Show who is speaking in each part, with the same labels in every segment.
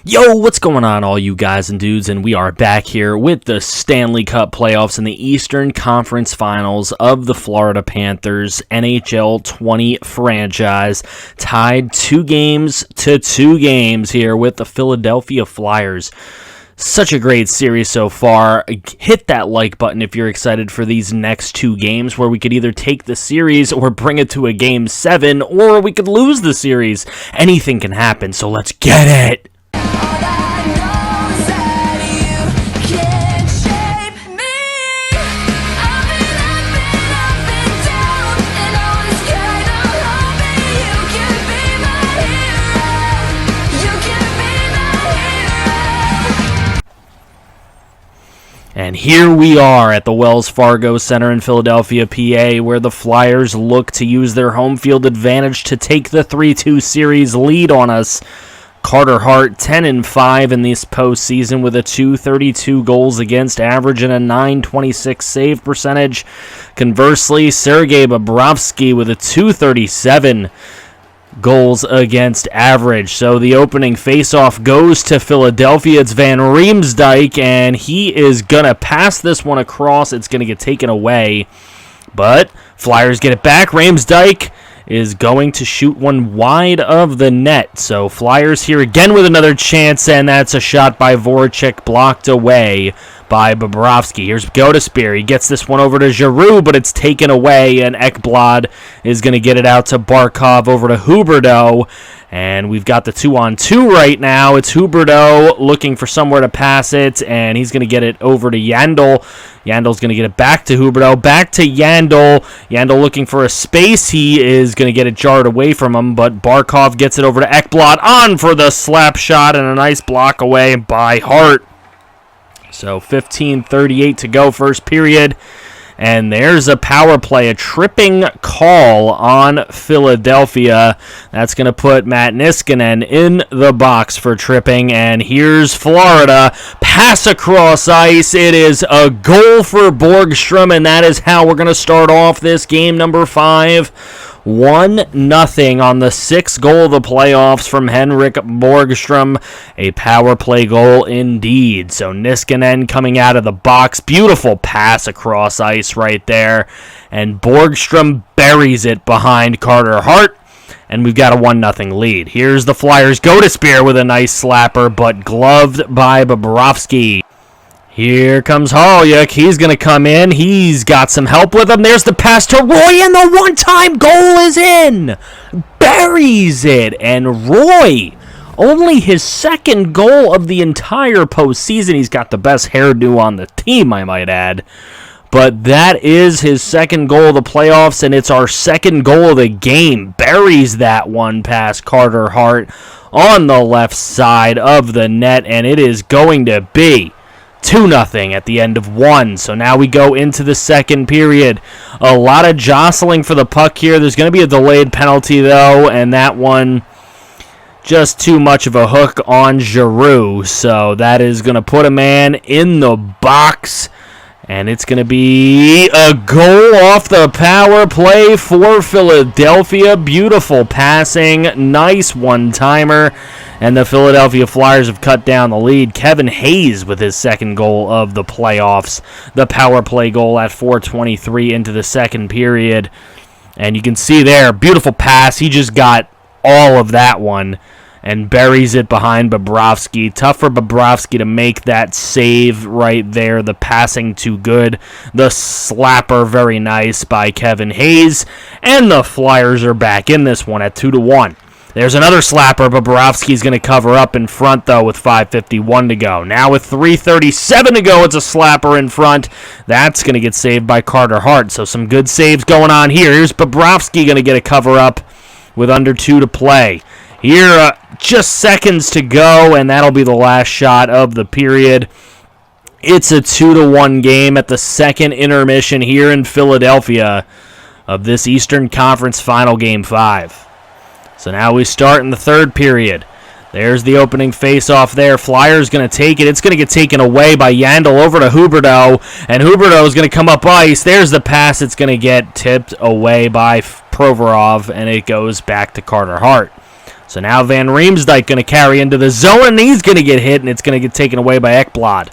Speaker 1: Yo, what's going on, all you guys and dudes? And we are back here with the Stanley Cup playoffs and the Eastern Conference Finals of the Florida Panthers NHL 20 franchise, tied 2 games to 2 games here with the Philadelphia Flyers. Such a great series so far. Hit that like button if you're excited for these next 2 games, where we could either take the series or bring it to a game 7, or we could lose the series. Anything can happen, so let's get it. And here we are at the Wells Fargo Center in Philadelphia, PA, where the Flyers look to use their home field advantage to take the 3-2 series lead on us. Carter Hart, 10-5 in this postseason with a .232 goals against average and a .926 save percentage. Conversely, Sergei Bobrovsky with a .237 goals against average. So the opening faceoff goes to Philadelphia. It's Van Riemsdyk, and he is going to pass this one across. It's going to get taken away, but Flyers get it back. Riemsdyk is going to shoot one wide of the net. So Flyers here again with another chance, and that's a shot by Voracek, blocked away by Bobrovsky. Here's Godespierre. He gets this one over to Giroux, but it's taken away, and Ekblad is going to get it out to Barkov over to Huberdeau. And we've got the 2-on-2 right now. It's Huberdeau looking for somewhere to pass it, and he's going to get it over to Yandel. Yandel's going to get it back to Huberdeau, back to Yandel. Yandel looking for a space. He is going to get it jarred away from him, but Barkov gets it over to Ekblad, on for the slap shot, and a nice block away by Hart. So 15:38 to go, first period. And there's a power play, a tripping call on Philadelphia. That's going to put Matt Niskanen in the box for tripping. And here's Florida. Pass across ice. It is a goal for Borgstrom, and that is how we're going to start off this game number 5. 1-0 on the 6th goal of the playoffs from Henrik Borgstrom. A power play goal indeed. So Niskanen coming out of the box. Beautiful pass across ice right there. And Borgstrom buries it behind Carter Hart. And we've got a 1-0 lead. Here's the Flyers. Godespierre with a nice slapper, but gloved by Bobrovsky. Here comes Halyuk. He's going to come in. He's got some help with him. There's the pass to Roy, and the one-time goal is in. Buries it. And Roy, only his 2nd goal of the entire postseason. He's got the best hairdo on the team, I might add. But that is his 2nd goal of the playoffs, and it's our 2nd goal of the game. Buries that one past Carter Hart on the left side of the net, and it is going to be 2-0 at the end of 1. So now we go into the 2nd period. A lot of jostling for the puck here. There's going to be a delayed penalty, though, and that one just too much of a hook on Giroux. So that is going to put a man in the box, and it's going to be a goal off the power play for Philadelphia. Beautiful passing, nice one-timer. And the Philadelphia Flyers have cut down the lead. Kevin Hayes with his 2nd goal of the playoffs. The power play goal at 4:23 into the 2nd period. And you can see there, beautiful pass. He just got all of that one and buries it behind Bobrovsky. Tough for Bobrovsky to make that save right there. The passing too good. The slapper very nice by Kevin Hayes. And the Flyers are back in this one at 2-1. There's another slapper. Bobrovsky's going to cover up in front, though, with 5:51 to go. Now with 3:37 to go, it's a slapper in front. That's going to get saved by Carter Hart. So some good saves going on here. Here's Bobrovsky going to get a cover up with under 2 to play. Here, just seconds to go, and that'll be the last shot of the period. It's a 2-1 game at the 2nd intermission here in Philadelphia of this Eastern Conference Final Game 5. So now we start in the 3rd period. There's the opening face-off there. Flyers going to take it. It's going to get taken away by Yandel over to Huberdeau, and Huberdeau is going to come up ice. There's the pass. It's going to get tipped away by Provorov, and it goes back to Carter Hart. So now Van Riemsdyk going to carry into the zone, and he's going to get hit, and it's going to get taken away by Ekblad.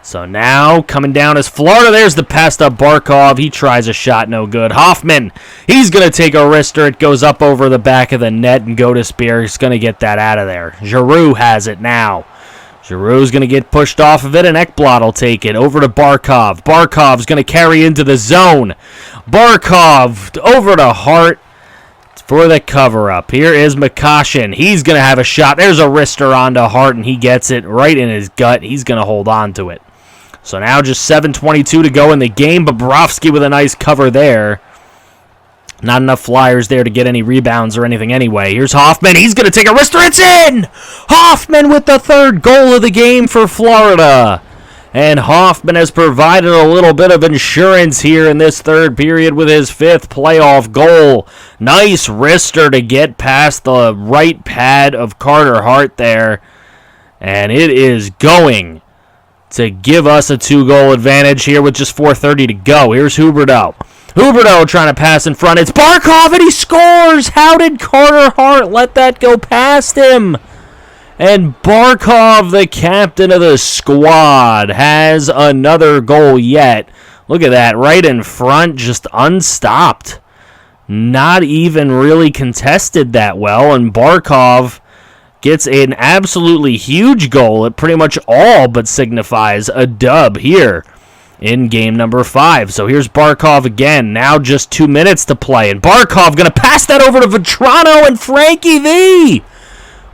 Speaker 1: So now coming down is Florida. There's the pass up Barkov. He tries a shot, no good. Hoffman, he's going to take a wrister. It goes up over the back of the net, and Godesbeer is going to get that out of there. Giroux has it now. Giroux's going to get pushed off of it, and Ekblad will take it over to Barkov. Barkov's going to carry into the zone. Barkov over to Hart for the cover-up. Here is McCoshen. He's going to have a shot. There's a wrister onto Hart, and he gets it right in his gut. He's going to hold on to it. So now just 7:22 to go in the game. Bobrovsky with a nice cover there. Not enough Flyers there to get any rebounds or anything anyway. Here's Hoffman. He's going to take a wrister. It's in! Hoffman with the third goal of the game for Florida. And Hoffman has provided a little bit of insurance here in this third period with his fifth playoff goal. Nice wrister to get past the right pad of Carter Hart there. And it is going to give us a 2-goal advantage here with just 4:30 to go. Here's Huberdeau. Huberdeau trying to pass in front. It's Barkov, and he scores! How did Carter Hart let that go past him? And Barkov, the captain of the squad, has another goal yet. Look at that, right in front, just unstopped. Not even really contested that well, and Barkov gets an absolutely huge goal. It pretty much all but signifies a dub here in game number 5. So here's Barkov again. Now just 2 minutes to play. And Barkov going to pass that over to Vetrano, and Frankie V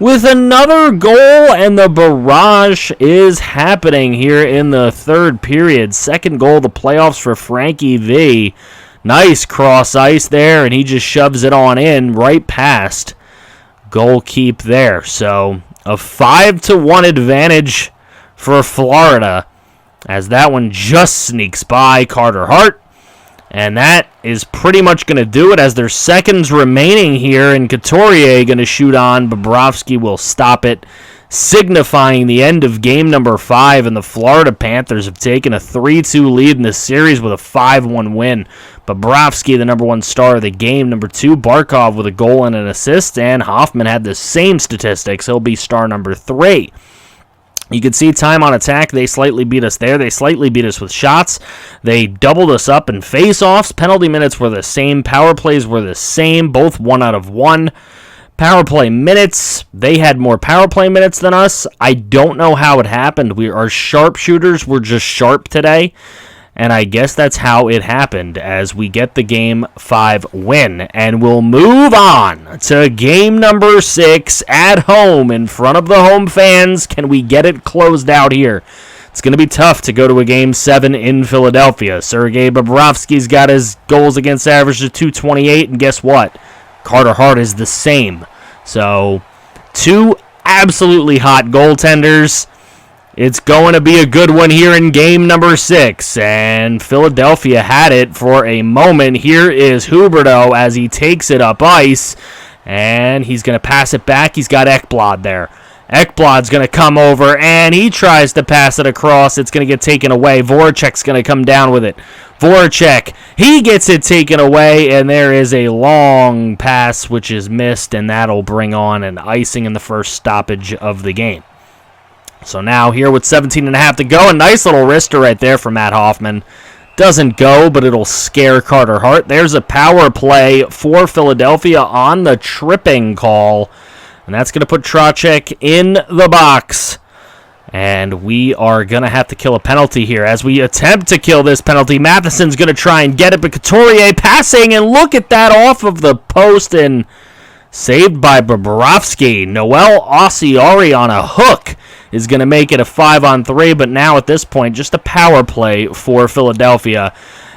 Speaker 1: with another goal. And the barrage is happening here in the third period. Second goal of the playoffs for Frankie V. Nice cross ice there, and he just shoves it on in right past goal keep there. So a 5-1 advantage for Florida, as that one just sneaks by Carter Hart. And that is pretty much going to do it, as there's seconds remaining here, and Couturier going to shoot on. Bobrovsky will stop it, signifying the end of game number 5, and the Florida Panthers have taken a 3-2 lead in this series with a 5-1 win. Bobrovsky, the number 1 star of the game. Number 2, Barkov with a goal and an assist, and Hoffman had the same statistics. He'll be star number 3. You can see time on attack. They slightly beat us there. They slightly beat us with shots. They doubled us up in face-offs. Penalty minutes were the same. Power plays were the same, both 1 out of 1. Power play minutes, they had more power play minutes than us. I don't know how it happened. Our sharpshooters were just sharp today, and I guess that's how it happened, as we get the Game 5 win. And we'll move on to game number 6 at home in front of the home fans. Can we get it closed out here? It's going to be tough to go to a Game 7 in Philadelphia. Sergei Bobrovsky's got his goals against average to .228, and guess what? Carter Hart is the same. So, 2 absolutely hot goaltenders. It's going to be a good one here in game number 6. And Philadelphia had it for a moment. Here is Huberdeau as he takes it up ice. And he's going to pass it back. He's got Ekblad there. Ekblad's going to come over, and he tries to pass it across. It's going to get taken away. Voracek's going to come down with it. Voracek, he gets it taken away, and there is a long pass which is missed, and that'll bring on an icing in the first stoppage of the game. So now here with 17.5 to go, a nice little wrister right there from Matt Hoffman. Doesn't go, but it'll scare Carter Hart. There's a power play for Philadelphia on the tripping call, and that's going to put Trocheck in the box. And we are going to have to kill a penalty here. As we attempt to kill this penalty, Matheson's going to try and get it, but Couturier passing, and look at that off of the post, and saved by Bobrovsky. Noel Ossiari on a hook is going to make it a 5-on-3, but now at this point, just a power play for Philadelphia,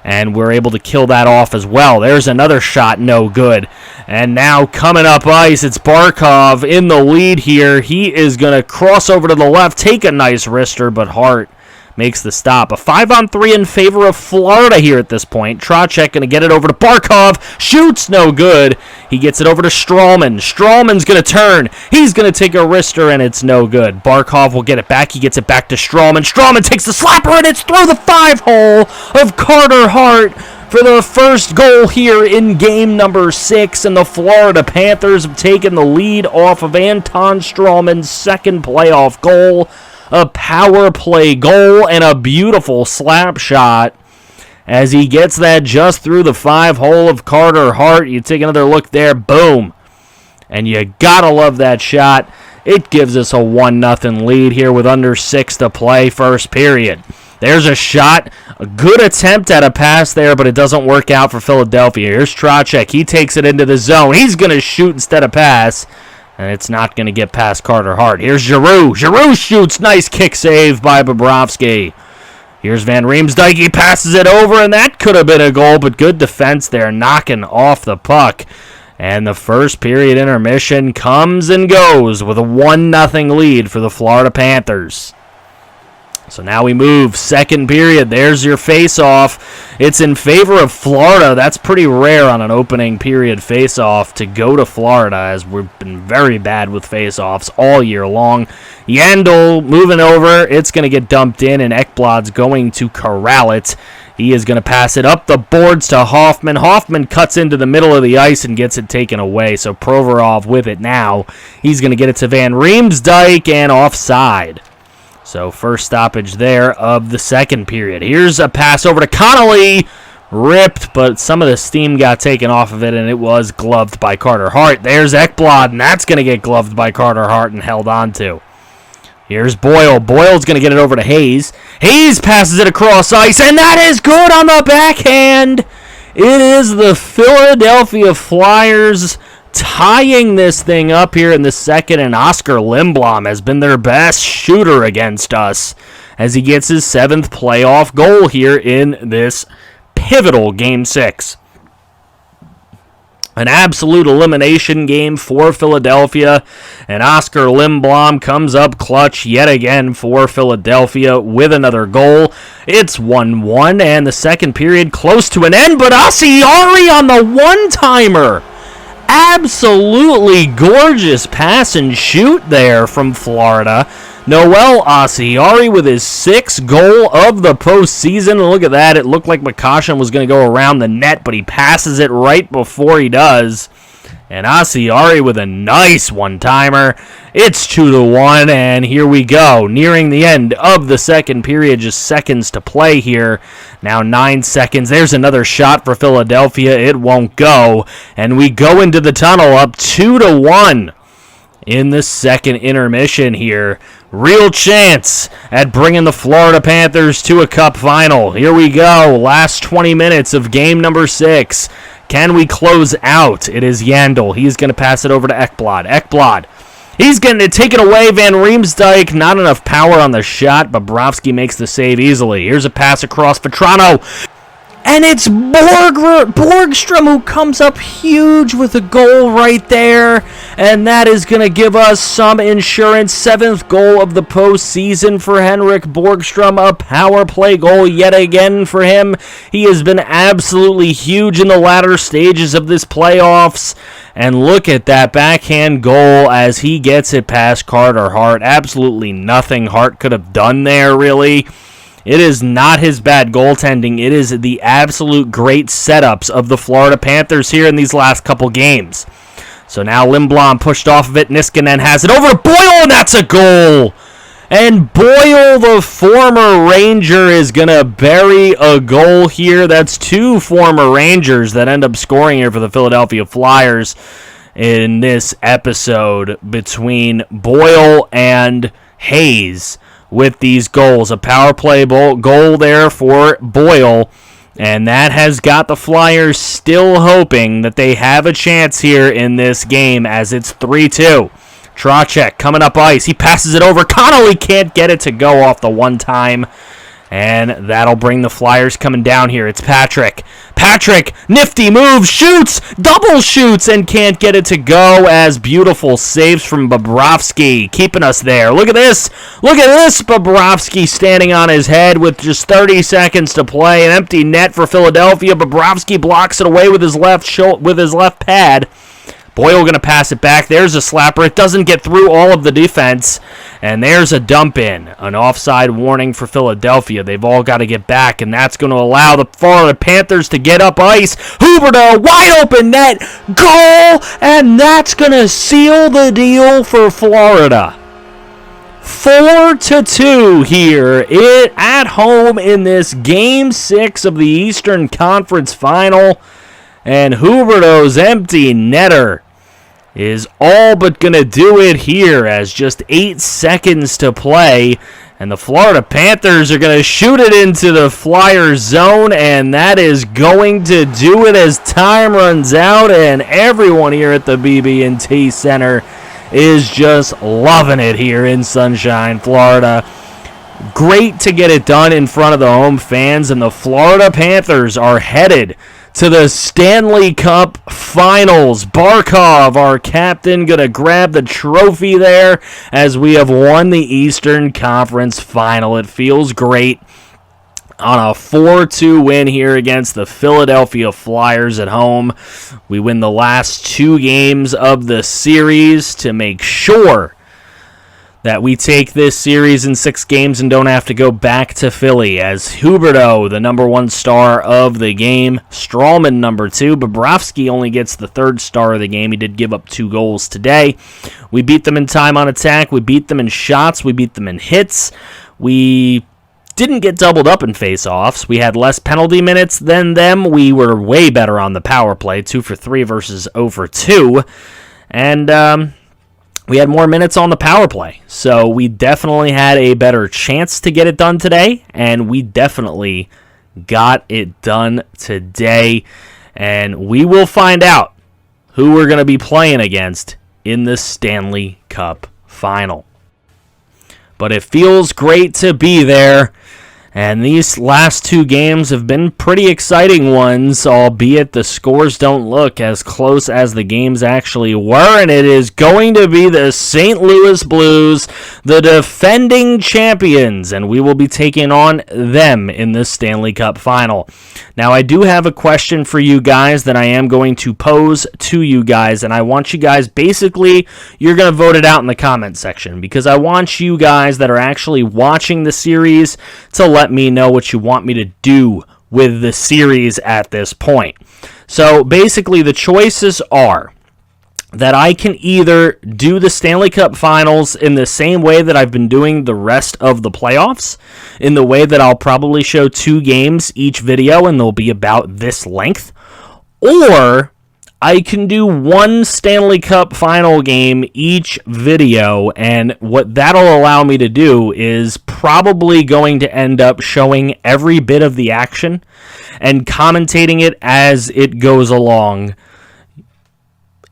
Speaker 1: and we're able to kill that off as well. There's another shot, no good. And now coming up ice, it's Barkov in the lead here. He is going to cross over to the left, take a nice wrister, but Hart makes the stop. A 5-on-3 in favor of Florida here at this point. Trocheck going to get it over to Barkov. Shoots, no good. He gets it over to Stralman. Stralman's going to turn. He's going to take a wrister, and it's no good. Barkov will get it back. He gets it back to Stralman. Stralman takes the slapper, and it's through the 5-hole of Carter Hart. for the first goal here in game number 6, and the Florida Panthers have taken the lead off of Anton Strawman's second playoff goal, a power play goal, and a beautiful slap shot. As he gets that just through the 5-hole of Carter Hart, you take another look there, boom. And you gotta love that shot. It gives us a 1-0 lead here with under 6 to play, first period. There's a shot, a good attempt at a pass there, but it doesn't work out for Philadelphia. Here's Trocheck. He takes it into the zone. He's going to shoot instead of pass, and it's not going to get past Carter Hart. Here's Giroux. Giroux shoots. Nice kick save by Bobrovsky. Here's Van Riemsdyk. He passes it over, and that could have been a goal, but good defense there, knocking off the puck. And the first period intermission comes and goes with a 1-0 lead for the Florida Panthers. So now we move, second period. There's your face-off. It's in favor of Florida. That's pretty rare on an opening period face-off to go to Florida, as we've been very bad with face-offs all year long. Yandel moving over. It's going to get dumped in, and Ekblad's going to corral it. He is going to pass it up the boards to Hoffman. Hoffman cuts into the middle of the ice and gets it taken away. So Provorov with it now. He's going to get it to Van Riemsdyk and offside. So first stoppage there of the second period. Here's a pass over to Connolly. Ripped, but some of the steam got taken off of it, and it was gloved by Carter Hart. There's Ekblad, and that's going to get gloved by Carter Hart and held on to. Here's Boyle. Boyle's going to get it over to Hayes. Hayes passes it across ice, and that is good on the backhand. It is the Philadelphia Flyers tying this thing up here in the second, and Oscar Lindblom has been their best shooter against us as he gets his 7th playoff goal here in this pivotal Game 6. An absolute elimination game for Philadelphia, and Oscar Lindblom comes up clutch yet again for Philadelphia with another goal. It's 1-1, and the second period close to an end, but Asiari on the one-timer. Absolutely gorgeous pass and shoot there from Florida. Noel Asiari with his 6th goal of the postseason. Look at that. It looked like McCoshen was going to go around the net, but he passes it right before he does. And Asiari with a nice one-timer. It's 2-1, and here we go. Nearing the end of the second period, just seconds to play here. Now 9 seconds. There's another shot for Philadelphia. It won't go. And we go into the tunnel up 2-1 in the second intermission here. Real chance at bringing the Florida Panthers to a cup final. Here we go. Last 20 minutes of game number 6. Can we close out? It is Yandel. He's going to pass it over to Ekblad. Ekblad. He's going to take it away. Van Riemsdyk. Not enough power on the shot. Bobrovsky makes the save easily. Here's a pass across Vetrano. And it's Borgstrom who comes up huge with a goal right there. And that is going to give us some insurance. 7th goal of the postseason for Henrik Borgstrom. A power play goal yet again for him. He has been absolutely huge in the latter stages of this playoffs. And look at that backhand goal as he gets it past Carter Hart. Absolutely nothing Hart could have done there, really. It is not his bad goaltending. It is the absolute great setups of the Florida Panthers here in these last couple games. So now Lindblom pushed off of it. Niskanen has it over to Boyle, and that's a goal. And Boyle, the former Ranger, is going to bury a goal here. That's 2 former Rangers that end up scoring here for the Philadelphia Flyers in this episode between Boyle and Hayes. With these goals, a power play goal there for Boyle, and that has got the Flyers still hoping that they have a chance here in this game as it's 3-2. Trocheck coming up ice. He passes it over. Connolly can't get it to go off the one time. And that'll bring the Flyers coming down here. It's Patrick. Patrick, nifty move, shoots, double shoots, and can't get it to go as beautiful saves from Bobrovsky, keeping us there. Look at this. Look at this. Bobrovsky standing on his head with just 30 seconds to play. An empty net for Philadelphia. Bobrovsky blocks it away with his left pad. Boyle going to pass it back. There's a slapper. It doesn't get through all of the defense. And there's a dump in. An offside warning for Philadelphia. They've all got to get back, and that's going to allow the Florida Panthers to get up ice. Huberdeau, wide open net. Goal! And that's going to seal the deal for Florida. 4-2 here at home in this Game 6 of the Eastern Conference Final. And Huberdeau's empty netter is all but going to do it here as just 8 seconds to play. And the Florida Panthers are going to shoot it into the Flyers zone, and that is going to do it as time runs out. And everyone here at the BB&T Center is just loving it here in Sunshine, Florida. Great to get it done in front of the home fans, and the Florida Panthers are headed to the Stanley Cup Finals. Barkov, our captain, going to grab the trophy there as we have won the Eastern Conference Final. It feels great on a 4-2 win here against the Philadelphia Flyers at home. We win the last 2 games of the series to make sure that we take this series in 6 games and don't have to go back to Philly, as Huberdeau, the number 1 star of the game, Strawman number 2, Bobrovsky only gets the 3rd star of the game. He did give up 2 goals today. We beat them in time on attack, we beat them in shots, we beat them in hits. We didn't get doubled up in face-offs. We had less penalty minutes than them. We were way better on the power play, 2 for 3 versus 0 for 2. And we had more minutes on the power play. So we definitely had a better chance to get it done today, and we definitely got it done today. And we will find out who we're going to be playing against in the Stanley Cup Final. But it feels great to be there. And these last 2 games have been pretty exciting ones, albeit the scores don't look as close as the games actually were. And it is going to be the St. Louis Blues, the defending champions, and we will be taking on them in the Stanley Cup Final. Now, I do have a question for you guys that I am going to pose to you guys, and I want you guys, basically, you're going to vote it out in the comment section, because I want you guys that are actually watching the series to let me know what you want me to do with the series at this point. So basically the choices are that I can either do the Stanley Cup Finals in the same way that I've been doing the rest of the playoffs, in the way that I'll probably show 2 games each video and they'll be about this length, or I can do 1 Stanley Cup Final game each video, and what that'll allow me to do is probably going to end up showing every bit of the action and commentating it as it goes along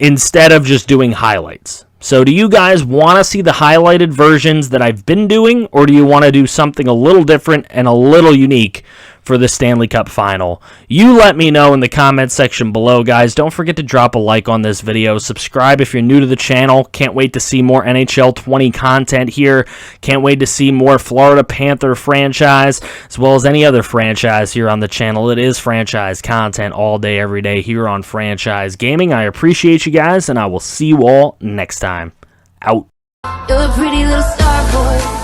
Speaker 1: instead of just doing highlights. So do you guys want to see the highlighted versions that I've been doing, or do you want to do something a little different and a little unique for the Stanley Cup Final? You let me know in the comment section below, guys. Don't forget to drop a like on this video. Subscribe if you're new to the channel. Can't wait to see more NHL 20 content here. Can't wait to see more Florida Panther franchise, as well as any other franchise here on the channel. It is franchise content all day, every day here on Franchise Gaming. I appreciate you guys, and I will see you all next time. Out.
Speaker 2: You're a pretty little star boy.